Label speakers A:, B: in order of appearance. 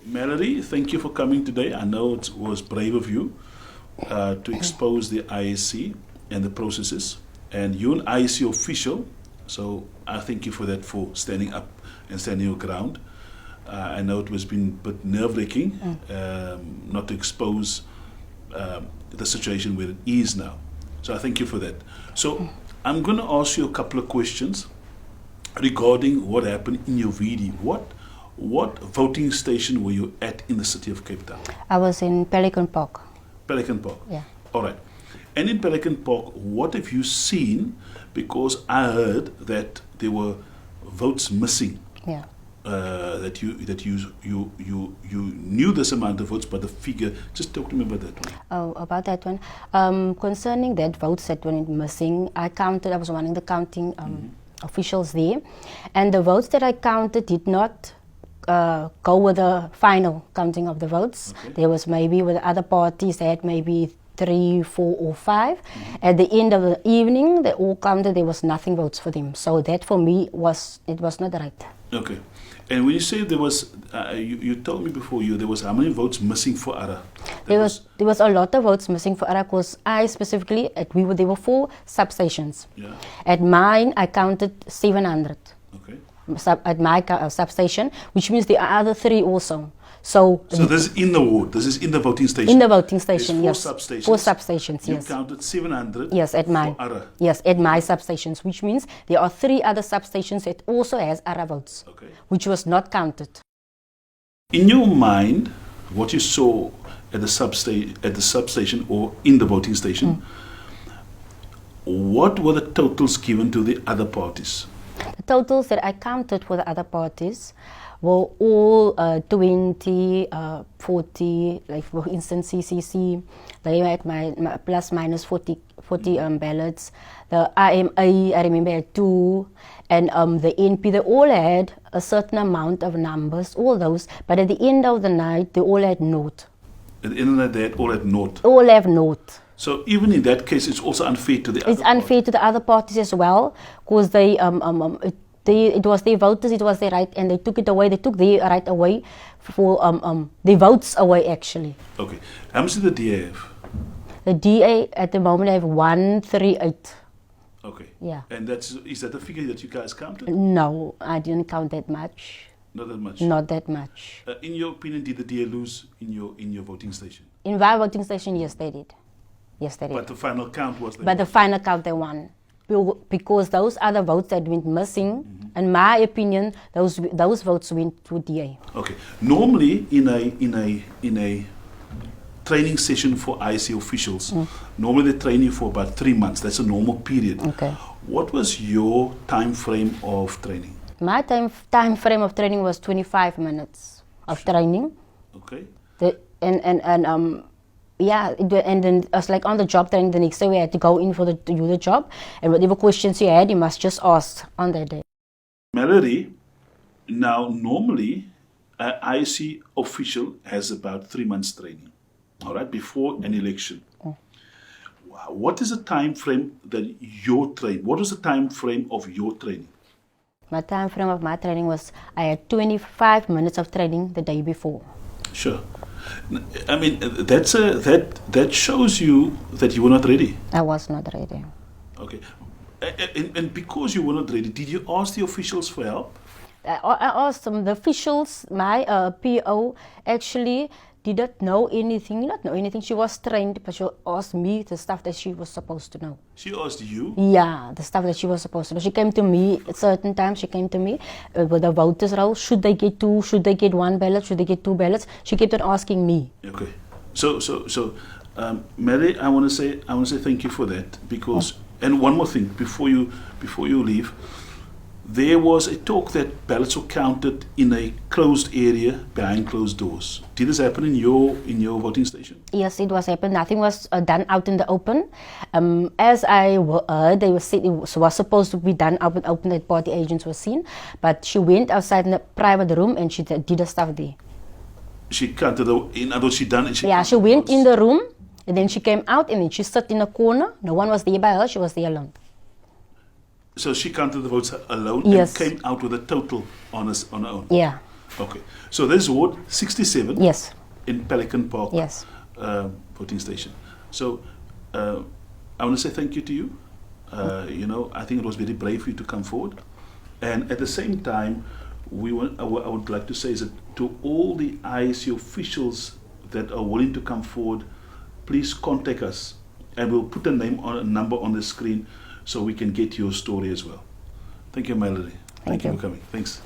A: Mallory, thank you for coming today. I know it was brave of you to expose the ISC and the processes. And you're an ISC official, so I thank you for that, for standing up and standing your ground. I know it was been a bit nerve-wracking not to expose the situation where it is now. So I thank you for that. So I'm going to ask you a couple of questions regarding what happened in your VD. What voting station were you at in the city of Cape Town?
B: I was in Pelican Park.
A: Pelican Park?
B: Yeah.
A: All right. And in Pelican Park, what have you seen? Because I heard that there were votes missing.
B: Yeah.
A: That you knew this amount of votes, but the figure. Just talk to me about that one.
B: Oh, about that one. Concerning that votes that went missing, I was one of the counting officials there, and the votes that I counted did not go with the final counting of the votes.
A: Okay.
B: There was maybe with other parties they had maybe 3, 4, or 5. At the end of the evening, they all counted. There was nothing votes for them. So that for me was not right.
A: Okay. And when you say there was, you told me before there was how many votes missing for Ara?
B: There was a lot of votes missing for Ara because I specifically, there were 4 substations.
A: Yeah.
B: At mine, I counted 700.
A: Okay.
B: At my substation, which means there are other 3 also. So
A: this is in the ward. This is in the voting station.
B: in the voting station,
A: There's
B: yes.
A: 4 substations.
B: 4 substations,
A: You
B: yes.
A: counted 700.
B: Yes, at mine.
A: For Ara.
B: Yes, at my substations, which means there are 3 other substations that also has Ara votes,
A: Okay.
B: which was not counted.
A: In your mind, what you saw at the substation or in the voting station, what were the totals given to the other parties?
B: The totals that I counted for the other parties were all 20, 40, like for instance CCC, they had my plus minus 40 ballots. The IMA, I remember had 2, and the NP, they all had a certain amount of numbers, all those, but at the end of the night, they all had naught.
A: At the end of the day, they all had naught.
B: All have naught.
A: So even in that case, it's also unfair to the other
B: It's unfair to the other parties as well, because it was their voters, it was their right, and they took it away. They took their right away for their votes away actually.
A: Okay. How much did the DA have?
B: The DA at the moment have 138.
A: Okay.
B: Yeah.
A: And is that the figure that you guys counted?
B: No, I didn't count that much.
A: Not that much.
B: Not that much.
A: In your opinion, did the DA lose in your voting station?
B: In my voting station, yes, they did. Yes, they did.
A: But the final count was.
B: But the final count, they won. Because those other votes that went missing, in my opinion, those votes went to DA.
A: Okay. Normally, in a training session for IC officials, normally they train you for about 3 months. That's a normal period.
B: Okay.
A: What was your time frame of training?
B: My time frame of training was 25 minutes of training.
A: Okay.
B: And then it's like on the job training. The next day we had to go in to do the job, and whatever questions you had, you must just ask on that day.
A: Mallory, now normally an IC official has about 3 months training, all right, before an election. What is the time frame that you're trained? What was the time frame of your training?
B: My time frame of my training was, I had 25 minutes of training the day before.
A: Sure. I mean, that shows you that you were not ready.
B: I was not ready.
A: Okay. And because you were not ready, did you ask the officials for help?
B: I asked them, the officials, my PO actually didn't know anything. She was trained, but she asked me the stuff that she was supposed to know.
A: She asked you?
B: Yeah, the stuff that she was supposed to know. She came to me at certain times. She came to me with the voters roll. Should they get 2? Should they get 1 ballot? Should they get 2 ballots? She kept on asking me.
A: Okay. So, Mary, I want to say thank you for that, because, and one more thing before you leave. There was a talk that ballots were counted in a closed area behind closed doors. Did this happen in your voting station?
B: Yes, it was happened. Nothing was done out in the open. As I heard, they was supposed to be done out in the open, that party agents were seen. But she went outside in the private room and she did the stuff there.
A: She counted, in other words, she
B: went in the room and then she came out and then she sat in a corner. No one was there by her. She was there alone.
A: So she counted the votes alone,
B: yes,
A: and came out with a total on her own.
B: Yeah.
A: Okay. So this is Ward 67
B: Yes,
A: in Pelican Park
B: yes.
A: voting station. So I want to say thank you to you. I think it was very brave for you to come forward. And at the same time, I would like to say is that to all the IEC officials that are willing to come forward, please contact us, and we'll put a number on the screen so we can get your story as well. Thank you, Melody.
B: Thank
A: you
B: you.
A: for coming. Thanks.